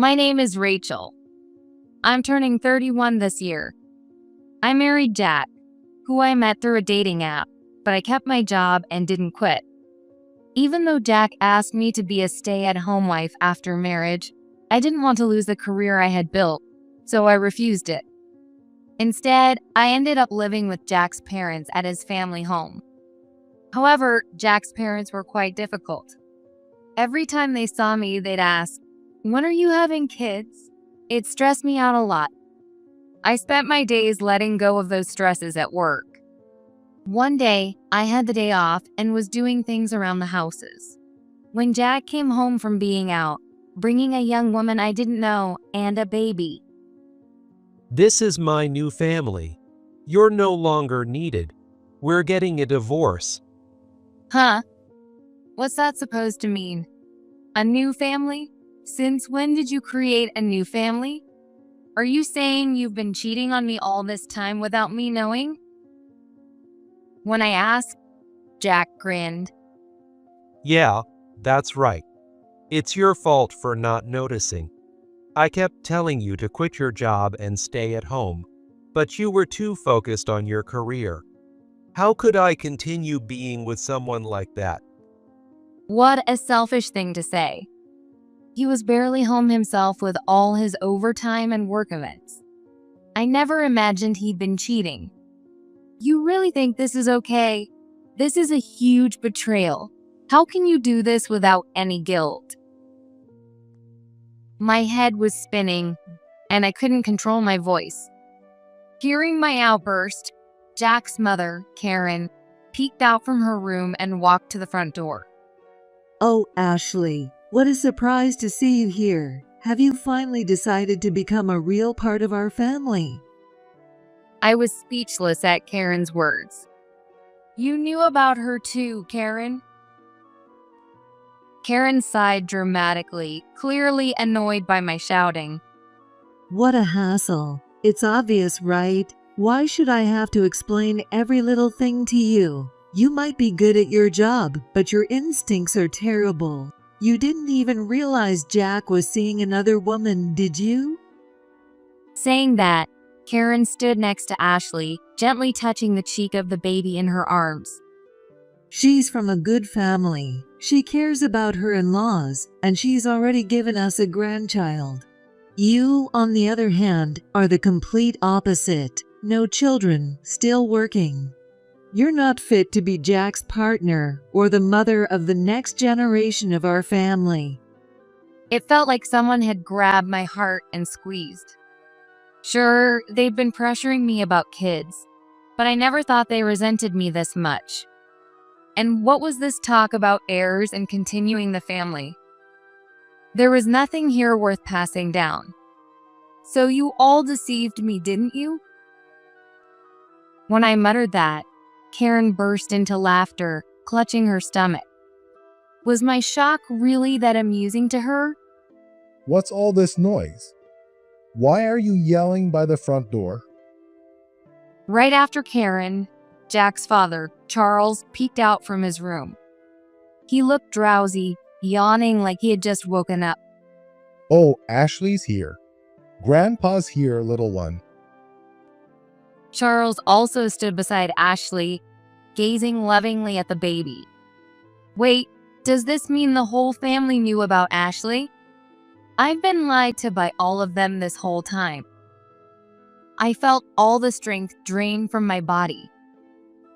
My name is Rachel. I'm turning 31 this year. I married Jack, who I met through a dating app, but I kept my job and didn't quit. Even though Jack asked me to be a stay-at-home wife after marriage, I didn't want to lose the career I had built, so I refused it. Instead, I ended up living with Jack's parents at his family home. However, Jack's parents were quite difficult. Every time they saw me, they'd ask, "When are you having kids?" It stressed me out a lot. I spent my days letting go of those stresses at work. One day, I had the day off and was doing things around the houses, when Jack came home from being out, bringing a young woman I didn't know and a baby. This is my new family. You're no longer needed. We're getting a divorce. Huh? What's that supposed to mean? A new family? Since when did you create a new family? Are you saying you've been cheating on me all this time without me knowing? When I asked, Jack grinned. Yeah, that's right. It's your fault for not noticing. I kept telling you to quit your job and stay at home, but you were too focused on your career. How could I continue being with someone like that? What a selfish thing to say. He was barely home himself with all his overtime and work events. I never imagined he'd been cheating. You really think this is okay? This is a huge betrayal. How can you do this without any guilt? My head was spinning, and I couldn't control my voice. Hearing my outburst, Jack's mother, Karen, peeked out from her room and walked to the front door. Oh, Ashley, what a surprise to see you here. Have you finally decided to become a real part of our family? I was speechless at Karen's words. You knew about her too, Karen? Karen sighed dramatically, clearly annoyed by my shouting. What a hassle. It's obvious, right? Why should I have to explain every little thing to you? You might be good at your job, but your instincts are terrible. You didn't even realize Jack was seeing another woman, did you? Saying that, Karen stood next to Ashley, gently touching the cheek of the baby in her arms. She's from a good family. She cares about her in-laws, and she's already given us a grandchild. You, on the other hand, are the complete opposite. No children, still working. You're not fit to be Jack's partner or the mother of the next generation of our family. It felt like someone had grabbed my heart and squeezed. Sure, they've been pressuring me about kids, but I never thought they resented me this much. And what was this talk about heirs and continuing the family? There was nothing here worth passing down. So you all deceived me, didn't you? When I muttered that, Karen burst into laughter, clutching her stomach. Was my shock really that amusing to her? What's all this noise? Why are you yelling by the front door? Right after Karen, Jack's father, Charles, peeked out from his room. He looked drowsy, yawning like he had just woken up. Oh, Ashley's here. Grandpa's here, little one. Charles also stood beside Ashley, gazing lovingly at the baby. Wait, does this mean the whole family knew about Ashley? I've been lied to by all of them this whole time. I felt all the strength drain from my body.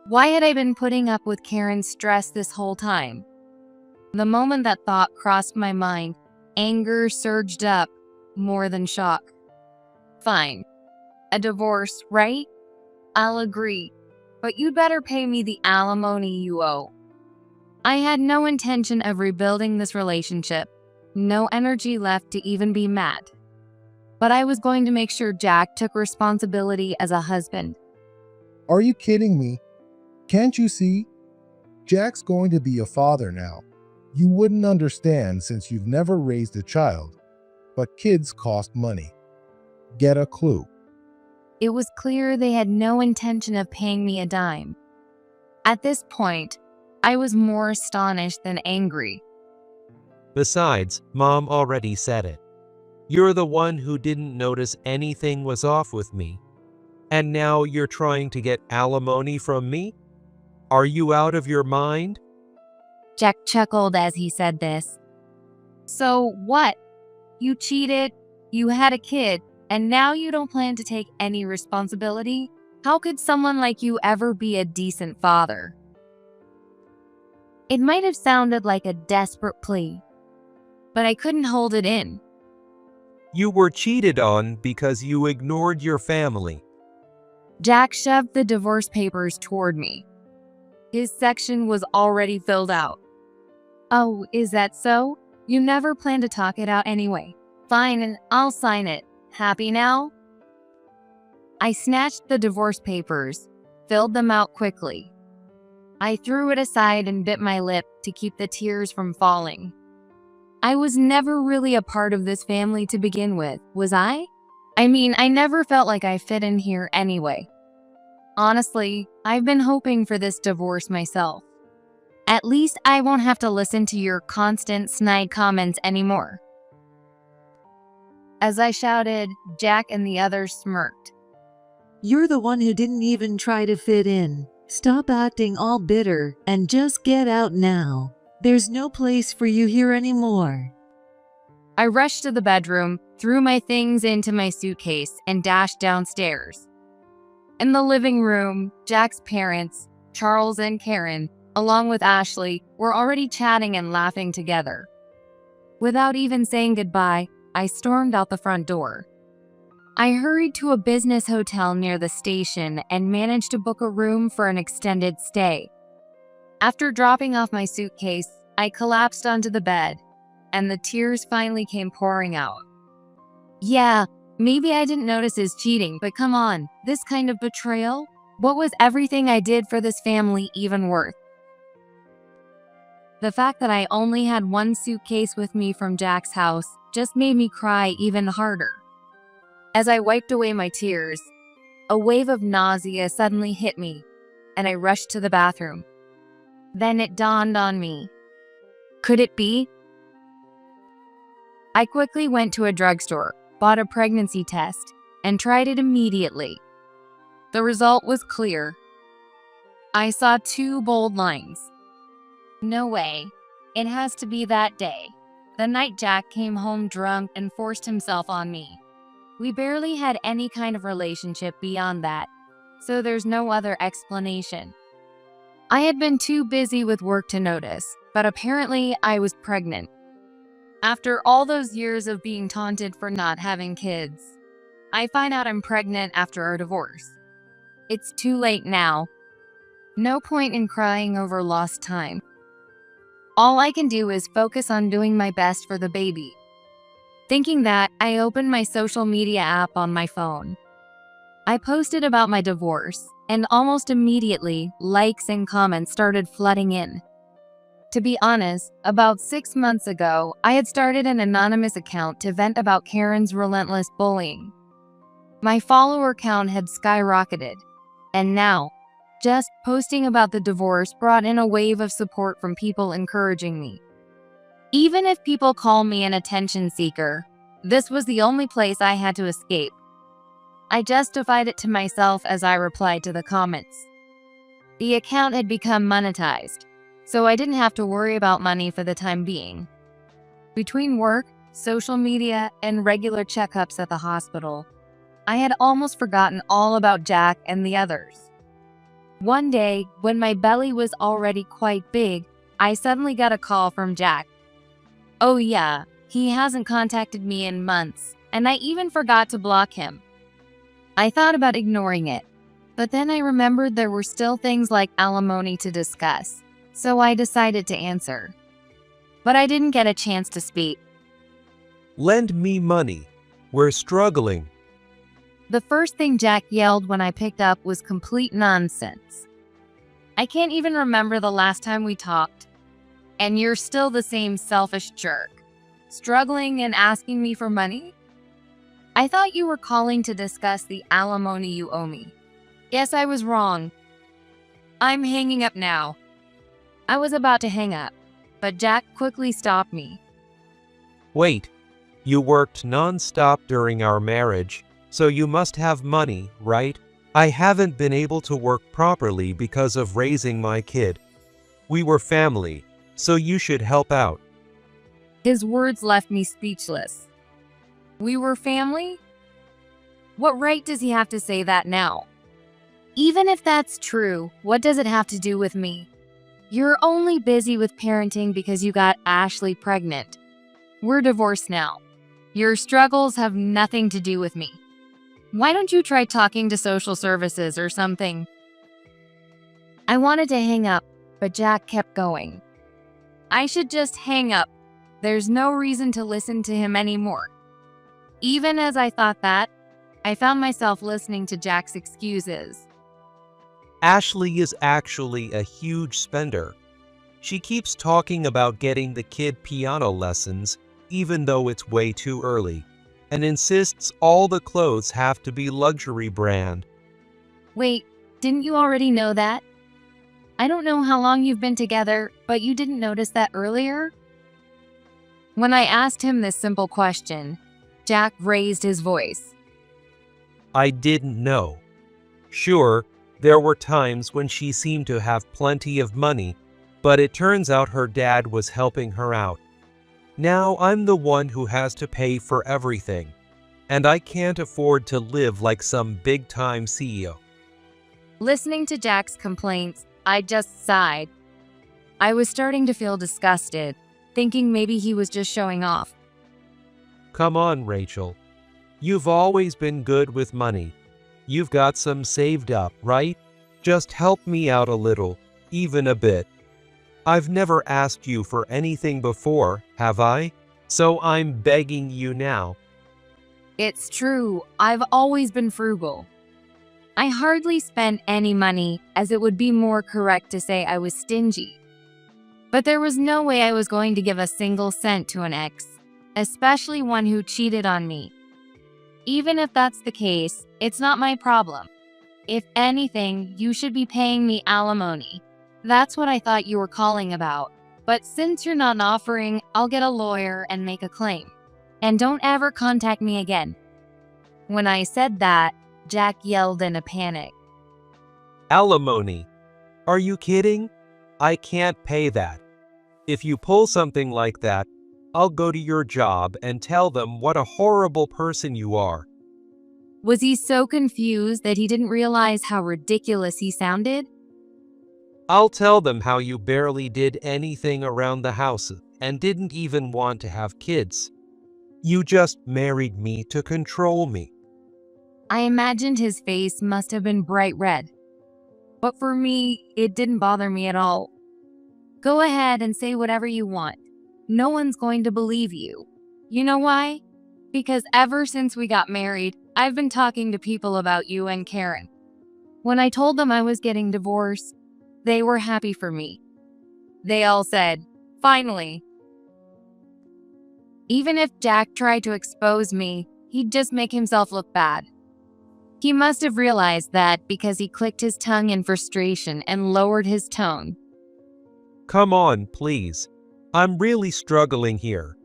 Why had I been putting up with Karen's stress this whole time? The moment that thought crossed my mind, anger surged up, more than shock. Fine. A divorce, right? I'll agree, but you'd better pay me the alimony you owe. I had no intention of rebuilding this relationship, no energy left to even be mad. But I was going to make sure Jack took responsibility as a husband. Are you kidding me? Can't you see? Jack's going to be a father now. You wouldn't understand since you've never raised a child, but kids cost money. Get a clue. It was clear they had no intention of paying me a dime. At this point, I was more astonished than angry. Besides, Mom already said it. You're the one who didn't notice anything was off with me. And now you're trying to get alimony from me? Are you out of your mind? Jack chuckled as he said this. So what? You cheated, you had a kid, and now you don't plan to take any responsibility? How could someone like you ever be a decent father? It might have sounded like a desperate plea, but I couldn't hold it in. You were cheated on because you ignored your family. Jack shoved the divorce papers toward me. His section was already filled out. Oh, is that so? You never plan to talk it out anyway. Fine, and I'll sign it. Happy now? I snatched the divorce papers, filled them out quickly. I threw it aside and bit my lip to keep the tears from falling. I was never really a part of this family to begin with, was I? I mean, I never felt like I fit in here anyway. Honestly, I've been hoping for this divorce myself. At least I won't have to listen to your constant snide comments anymore. As I shouted, Jack and the others smirked. You're the one who didn't even try to fit in. Stop acting all bitter and just get out now. There's no place for you here anymore. I rushed to the bedroom, threw my things into my suitcase, and dashed downstairs. In the living room, Jack's parents, Charles and Karen, along with Ashley, were already chatting and laughing together. Without even saying goodbye, I stormed out the front door. I hurried to a business hotel near the station and managed to book a room for an extended stay. After dropping off my suitcase, I collapsed onto the bed, and the tears finally came pouring out. Yeah, maybe I didn't notice his cheating, but come on, this kind of betrayal? What was everything I did for this family even worth? The fact that I only had one suitcase with me from Jack's house just made me cry even harder. As I wiped away my tears, a wave of nausea suddenly hit me, and I rushed to the bathroom. Then it dawned on me. Could it be? I quickly went to a drugstore, bought a pregnancy test, and tried it immediately. The result was clear. I saw 2 bold lines. No way. It has to be that day. The night Jack came home drunk and forced himself on me. We barely had any kind of relationship beyond that, so there's no other explanation. I had been too busy with work to notice, but apparently I was pregnant. After all those years of being taunted for not having kids, I find out I'm pregnant after our divorce. It's too late now. No point in crying over lost time. All I can do is focus on doing my best for the baby. Thinking that, I opened my social media app on my phone. I posted about my divorce, and almost immediately, likes and comments started flooding in. To be honest, about 6 months ago, I had started an anonymous account to vent about Karen's relentless bullying. My follower count had skyrocketed, and now, just posting about the divorce brought in a wave of support from people encouraging me. Even if people call me an attention seeker, this was the only place I had to escape. I justified it to myself as I replied to the comments. The account had become monetized, so I didn't have to worry about money for the time being. Between work, social media, and regular checkups at the hospital, I had almost forgotten all about Jack and the others. One day, when my belly was already quite big, I suddenly got a call from Jack. Oh yeah, he hasn't contacted me in months, and I even forgot to block him. I thought about ignoring it, but then I remembered there were still things like alimony to discuss, so I decided to answer. But I didn't get a chance to speak. Lend me money. We're struggling. The first thing Jack yelled when I picked up was complete nonsense. I can't even remember the last time we talked. And you're still the same selfish jerk, struggling and asking me for money? I thought you were calling to discuss the alimony you owe me. Yes, I was wrong. I'm hanging up now. I was about to hang up, but Jack quickly stopped me. Wait. You worked non-stop during our marriage, so you must have money, right? I haven't been able to work properly because of raising my kid. We were family, so you should help out. His words left me speechless. We were family? What right does he have to say that now? Even if that's true, what does it have to do with me? You're only busy with parenting because you got Ashley pregnant. We're divorced now. Your struggles have nothing to do with me. Why don't you try talking to social services or something? I wanted to hang up, but Jack kept going. I should just hang up. There's no reason to listen to him anymore. Even as I thought that, I found myself listening to Jack's excuses. Ashley is actually a huge spender. She keeps talking about getting the kid piano lessons, even though it's way too early, and insists all the clothes have to be luxury brand. Wait, didn't you already know that? I don't know how long you've been together, but you didn't notice that earlier? When I asked him this simple question, Jack raised his voice. I didn't know. Sure, there were times when she seemed to have plenty of money, but it turns out her dad was helping her out. Now I'm the one who has to pay for everything, and I can't afford to live like some big-time CEO. Listening to Jack's complaints, I just sighed. I was starting to feel disgusted, thinking maybe he was just showing off. Come on, Rachel. You've always been good with money. You've got some saved up, right? Just help me out a little, even a bit. I've never asked you for anything before, have I? So I'm begging you now. It's true, I've always been frugal. I hardly spent any money, as it would be more correct to say I was stingy. But there was no way I was going to give a single cent to an ex, especially one who cheated on me. Even if that's the case, it's not my problem. If anything, you should be paying me alimony. That's what I thought you were calling about. But since you're not offering, I'll get a lawyer and make a claim. And don't ever contact me again. When I said that, Jack yelled in a panic. Alimony? Are you kidding? I can't pay that. If you pull something like that, I'll go to your job and tell them what a horrible person you are. Was he so confused that he didn't realize how ridiculous he sounded? I'll tell them how you barely did anything around the house and didn't even want to have kids. You just married me to control me. I imagined his face must have been bright red. But for me, it didn't bother me at all. Go ahead and say whatever you want. No one's going to believe you. You know why? Because ever since we got married, I've been talking to people about you and Karen. When I told them I was getting divorced, they were happy for me. They all said, finally. Even if Jack tried to expose me, he'd just make himself look bad. He must have realized that because he clicked his tongue in frustration and lowered his tone. Come on, please. I'm really struggling here.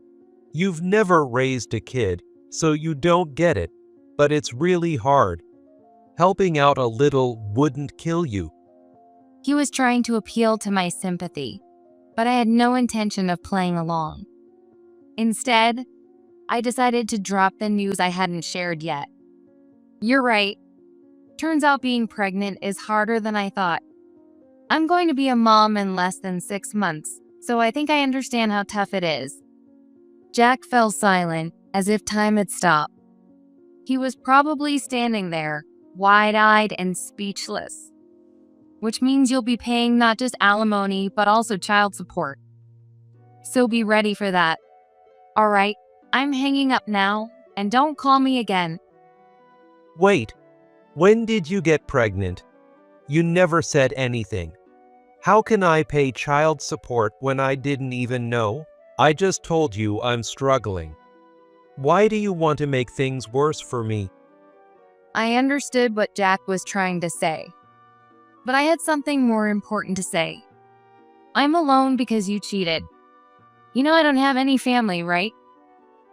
You've never raised a kid, so you don't get it, but it's really hard. Helping out a little wouldn't kill you. He was trying to appeal to my sympathy, but I had no intention of playing along. Instead, I decided to drop the news I hadn't shared yet. You're right. Turns out being pregnant is harder than I thought. I'm going to be a mom in less than 6 months, so I think I understand how tough it is. Jack fell silent, as if time had stopped. He was probably standing there, wide-eyed and speechless. Which means you'll be paying not just alimony, but also child support. So be ready for that. All right, I'm hanging up now, and don't call me again. Wait, when did you get pregnant? You never said anything. How can I pay child support when I didn't even know? I just told you I'm struggling. Why do you want to make things worse for me? I understood what Jack was trying to say. But I had something more important to say. I'm alone because you cheated. You know I don't have any family, right?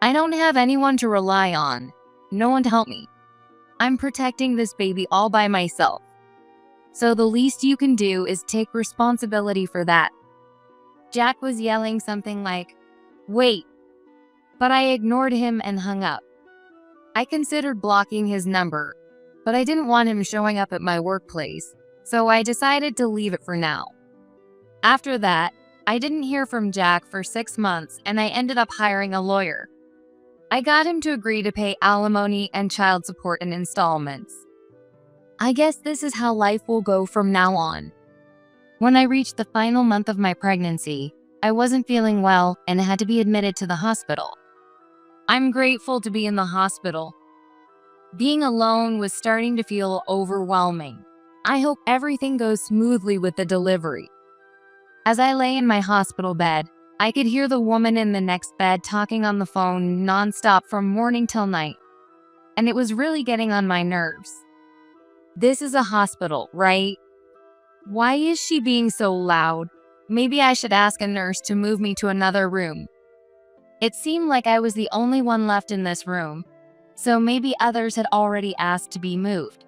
I don't have anyone to rely on. No one to help me. I'm protecting this baby all by myself. So the least you can do is take responsibility for that. Jack was yelling something like, "Wait," but I ignored him and hung up. I considered blocking his number, but I didn't want him showing up at my workplace, so I decided to leave it for now. After that, I didn't hear from Jack for 6 months and I ended up hiring a lawyer. I got him to agree to pay alimony and child support in installments. I guess this is how life will go from now on. When I reached the final month of my pregnancy, I wasn't feeling well and had to be admitted to the hospital. I'm grateful to be in the hospital. Being alone was starting to feel overwhelming. I hope everything goes smoothly with the delivery. As I lay in my hospital bed, I could hear the woman in the next bed talking on the phone nonstop from morning till night, and it was really getting on my nerves. This is a hospital, right? Why is she being so loud? Maybe I should ask a nurse to move me to another room. It seemed like I was the only one left in this room, so maybe others had already asked to be moved.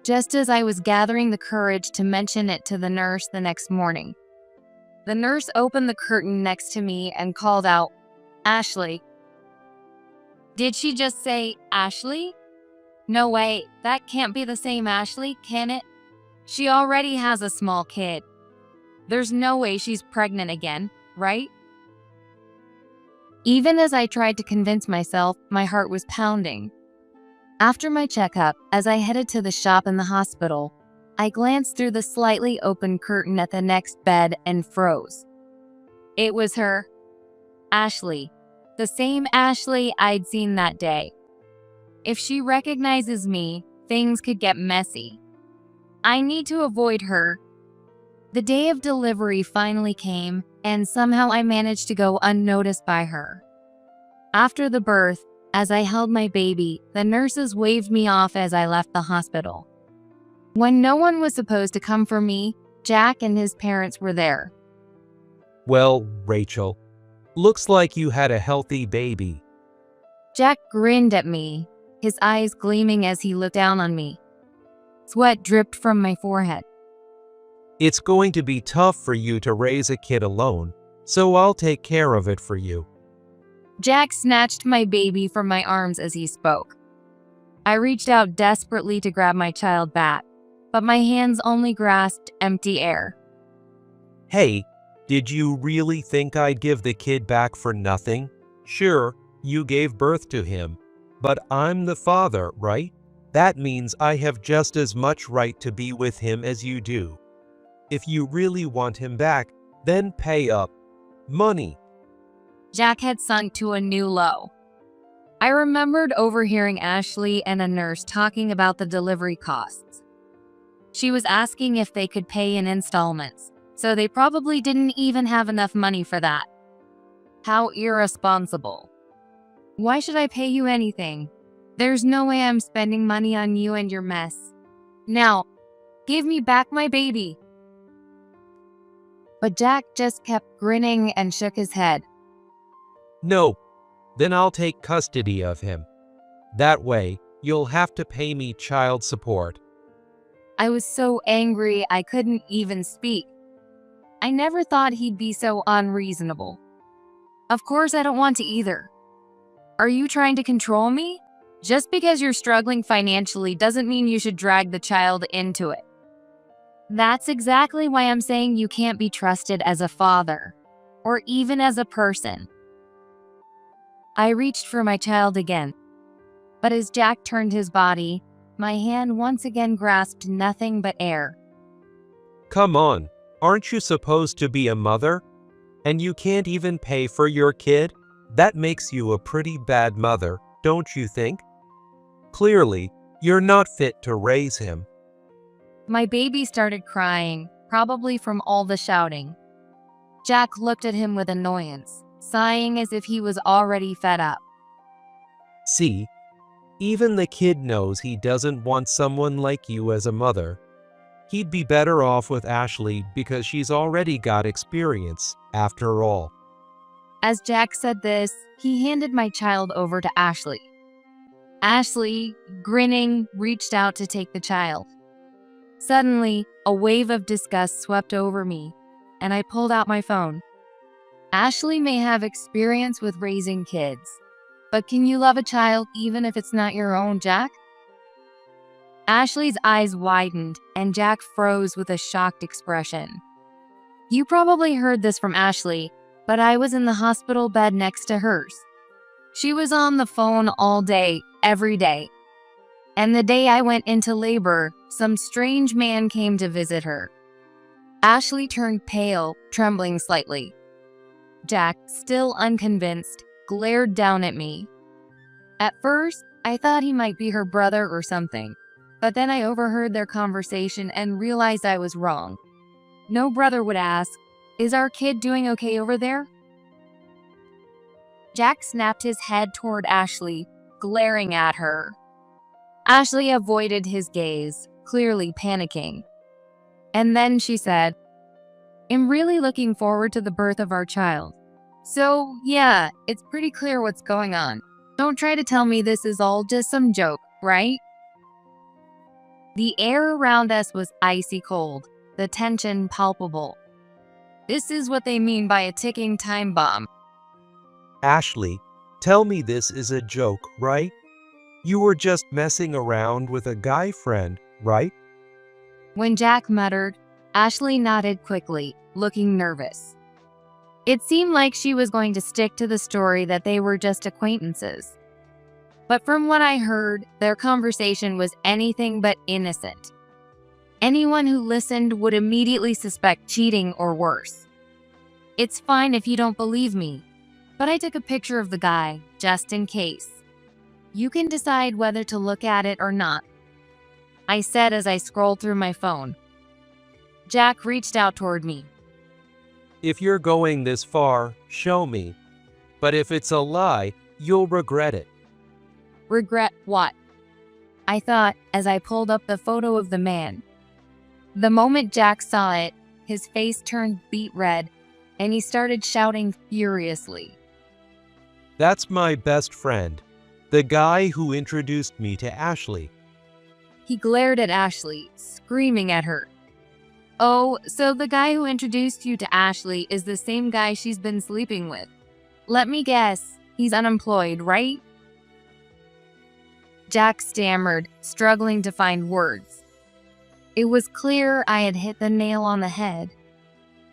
Just as I was gathering the courage to mention it to the nurse the next morning, the nurse opened the curtain next to me and called out, "Ashley." Did she just say Ashley? No way, that can't be the same Ashley, can it? She already has a small kid. There's no way she's pregnant again, right? Even as I tried to convince myself, my heart was pounding. After my checkup, as I headed to the shop in the hospital, I glanced through the slightly open curtain at the next bed and froze. It was her, Ashley, the same Ashley I'd seen that day. If she recognizes me, things could get messy. I need to avoid her. The day of delivery finally came, and somehow I managed to go unnoticed by her. After the birth, as I held my baby, the nurses waved me off as I left the hospital. When no one was supposed to come for me, Jack and his parents were there. Well, Rachel, looks like you had a healthy baby. Jack grinned at me, his eyes gleaming as he looked down on me. Sweat dripped from my forehead. It's going to be tough for you to raise a kid alone, so I'll take care of it for you. Jack snatched my baby from my arms as he spoke. I reached out desperately to grab my child back, but my hands only grasped empty air. Hey, did you really think I'd give the kid back for nothing? Sure, you gave birth to him, but I'm the father, right? That means I have just as much right to be with him as you do. If you really want him back, then pay up. Money. Jack had sunk to a new low. I remembered overhearing Ashley and a nurse talking about the delivery costs. She was asking if they could pay in installments, so they probably didn't even have enough money for that. How irresponsible. Why should I pay you anything? There's no way I'm spending money on you and your mess. Now, give me back my baby. But Jack just kept grinning and shook his head. No, then I'll take custody of him. That way, you'll have to pay me child support. I was so angry I couldn't even speak. I never thought he'd be so unreasonable. Of course I don't want to either. Are you trying to control me? Just because you're struggling financially doesn't mean you should drag the child into it. That's exactly why I'm saying you can't be trusted as a father, or even as a person. I reached for my child again, but as Jack turned his body, my hand once again grasped nothing but air. Come on, aren't you supposed to be a mother? And you can't even pay for your kid? That makes you a pretty bad mother, don't you think? Clearly, you're not fit to raise him. My baby started crying, probably from all the shouting. Jack looked at him with annoyance, sighing as if he was already fed up. See, even the kid knows he doesn't want someone like you as a mother. He'd be better off with Ashley because she's already got experience, after all. As Jack said this, he handed my child over to Ashley. Ashley, grinning, reached out to take the child. Suddenly, a wave of disgust swept over me, and I pulled out my phone. Ashley may have experience with raising kids, but can you love a child even if it's not your own, Jack? Ashley's eyes widened, and Jack froze with a shocked expression. You probably heard this from Ashley, but I was in the hospital bed next to hers. She was on the phone all day, every day. And the day I went into labor, some strange man came to visit her. Ashley turned pale, trembling slightly. Jack, still unconvinced, glared down at me. At first, I thought he might be her brother or something, but then I overheard their conversation and realized I was wrong. No brother would ask, "Is our kid doing okay over there?" Jack snapped his head toward Ashley, glaring at her. Ashley avoided his gaze, clearly panicking. And then she said, "I'm really looking forward to the birth of our child. So, yeah, it's pretty clear what's going on. Don't try to tell me this is all just some joke, right?" The air around us was icy cold, the tension palpable. This is what they mean by a ticking time bomb. Ashley, tell me this is a joke, right? You were just messing around with a guy friend, right? When Jack muttered, Ashley nodded quickly, looking nervous. It seemed like she was going to stick to the story that they were just acquaintances. But from what I heard, their conversation was anything but innocent. Anyone who listened would immediately suspect cheating or worse. It's fine if you don't believe me, but I took a picture of the guy, just in case. You can decide whether to look at it or not, I said as I scrolled through my phone. Jack reached out toward me. If you're going this far, show me. But if it's a lie, you'll regret it. Regret what? I thought as I pulled up the photo of the man. The moment Jack saw it, his face turned beet red, and he started shouting furiously. That's my best friend, the guy who introduced me to Ashley. He glared at Ashley, screaming at her. Oh, so the guy who introduced you to Ashley is the same guy she's been sleeping with. Let me guess, he's unemployed, right? Jack stammered, struggling to find words. It was clear I had hit the nail on the head.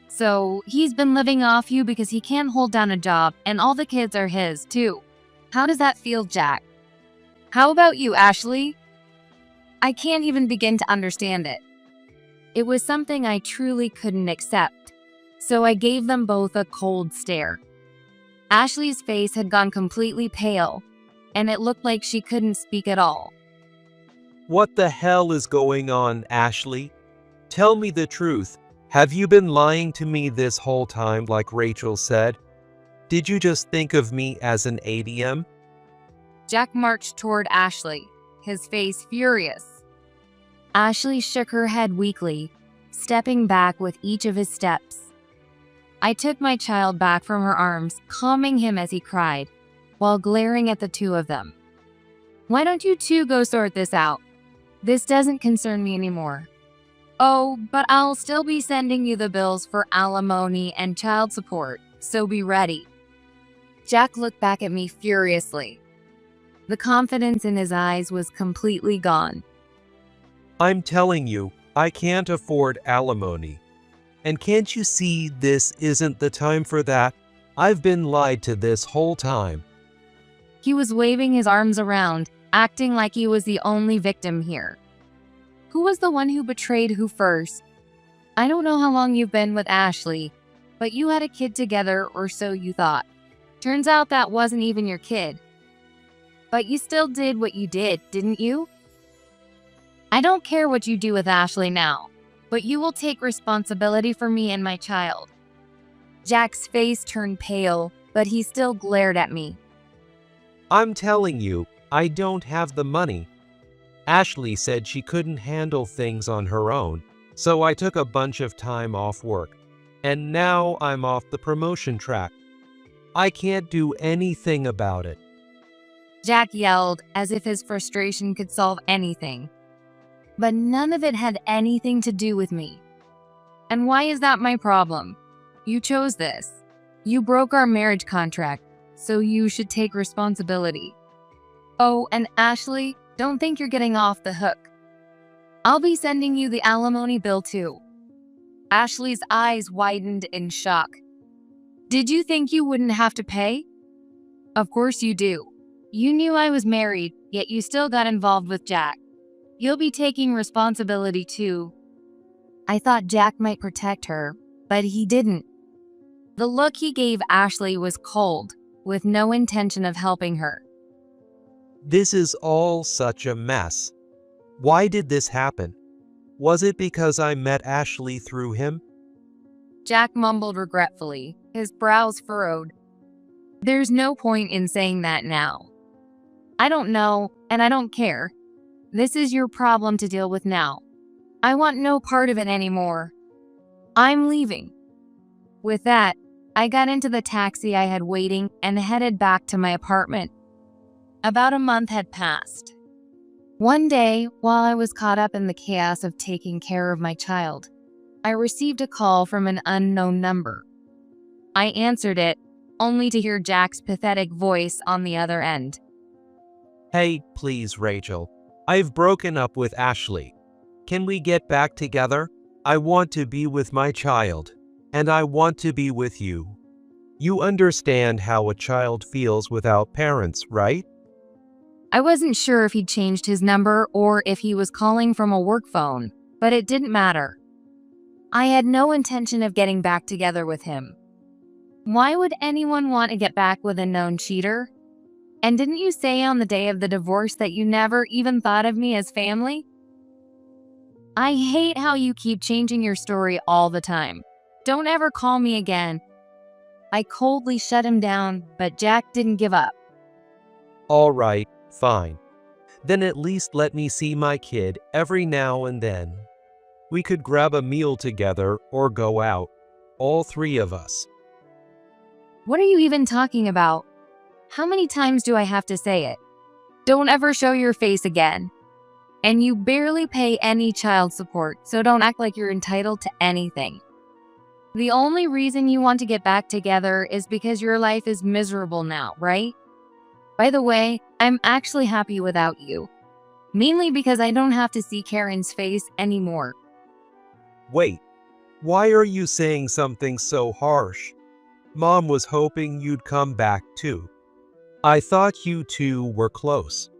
So, he's been living off you because he can't hold down a job, and all the kids are his, too. How does that feel, Jack? How about you, Ashley? I can't even begin to understand it. It was something I truly couldn't accept, so I gave them both a cold stare. Ashley's face had gone completely pale, and it looked like she couldn't speak at all. What the hell is going on, Ashley? Tell me the truth. Have you been lying to me this whole time like Rachel said? Did you just think of me as an ATM? Jack marched toward Ashley, his face furious. Ashley shook her head weakly, stepping back with each of his steps. I took my child back from her arms, calming him as he cried, while glaring at the two of them. Why don't you two go sort this out? This doesn't concern me anymore. Oh, but I'll still be sending you the bills for alimony and child support, so be ready. Jack looked back at me furiously. The confidence in his eyes was completely gone. I'm telling you, I can't afford alimony. And can't you see this isn't the time for that? I've been lied to this whole time. He was waving his arms around, acting like he was the only victim here. Who was the one who betrayed who first? I don't know how long you've been with Ashley, but you had a kid together, or so you thought. Turns out that wasn't even your kid. But you still did what you did, didn't you? I don't care what you do with Ashley now, but you will take responsibility for me and my child. Jack's face turned pale, but he still glared at me. I'm telling you, I don't have the money. Ashley said she couldn't handle things on her own, so I took a bunch of time off work. And now I'm off the promotion track. I can't do anything about it. Jack yelled as if his frustration could solve anything. But none of it had anything to do with me. And why is that my problem? You chose this. You broke our marriage contract, so you should take responsibility. Oh, and Ashley, don't think you're getting off the hook. I'll be sending you the alimony bill too. Ashley's eyes widened in shock. Did you think you wouldn't have to pay? Of course you do. You knew I was married, yet you still got involved with Jack. You'll be taking responsibility too. I thought Jack might protect her, but he didn't. The look he gave Ashley was cold, with no intention of helping her. This is all such a mess. Why did this happen? Was it because I met Ashley through him? Jack mumbled regretfully, his brows furrowed. There's no point in saying that now. I don't know, and I don't care. This is your problem to deal with now. I want no part of it anymore. I'm leaving. With that, I got into the taxi I had waiting and headed back to my apartment. About a month had passed. One day, while I was caught up in the chaos of taking care of my child, I received a call from an unknown number. I answered it, only to hear Jack's pathetic voice on the other end. Hey, please, Rachel. I've broken up with Ashley. Can we get back together? I want to be with my child, and I want to be with you. You understand how a child feels without parents, right? I wasn't sure if he'd changed his number or if he was calling from a work phone, but it didn't matter. I had no intention of getting back together with him. Why would anyone want to get back with a known cheater? And didn't you say on the day of the divorce that you never even thought of me as family? I hate how you keep changing your story all the time. Don't ever call me again. I coldly shut him down, but Jack didn't give up. All right, fine. Then at least let me see my kid every now and then. We could grab a meal together or go out, all three of us. What are you even talking about? How many times do I have to say it? Don't ever show your face again. And you barely pay any child support, so don't act like you're entitled to anything. The only reason you want to get back together is because your life is miserable now, right? By the way, I'm actually happy without you. Mainly because I don't have to see Karen's face anymore. Wait, why are you saying something so harsh? Mom was hoping you'd come back too. I thought you two were close.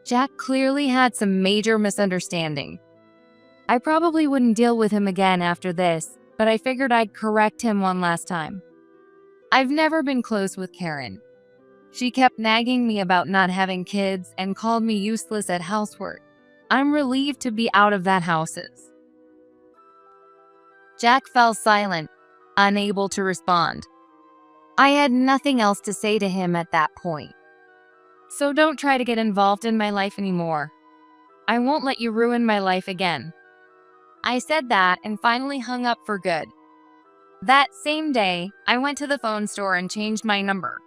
Jack clearly had some major misunderstanding. I probably wouldn't deal with him again after this, but I figured I'd correct him one last time. I've never been close with Karen. She kept nagging me about not having kids and called me useless at housework. I'm relieved to be out of that houses. Jack fell silent, unable to respond. I had nothing else to say to him at that point. So don't try to get involved in my life anymore. I won't let you ruin my life again. I said that and finally hung up for good. That same day, I went to the phone store and changed my number.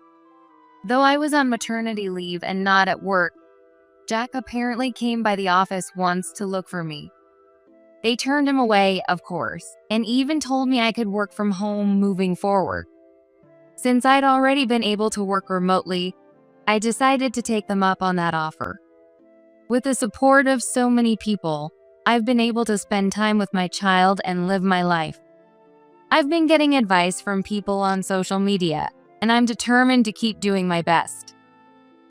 Though I was on maternity leave and not at work, Jack apparently came by the office once to look for me. They turned him away, of course, and even told me I could work from home moving forward. Since I'd already been able to work remotely, I decided to take them up on that offer. With the support of so many people, I've been able to spend time with my child and live my life. I've been getting advice from people on social media, and I'm determined to keep doing my best.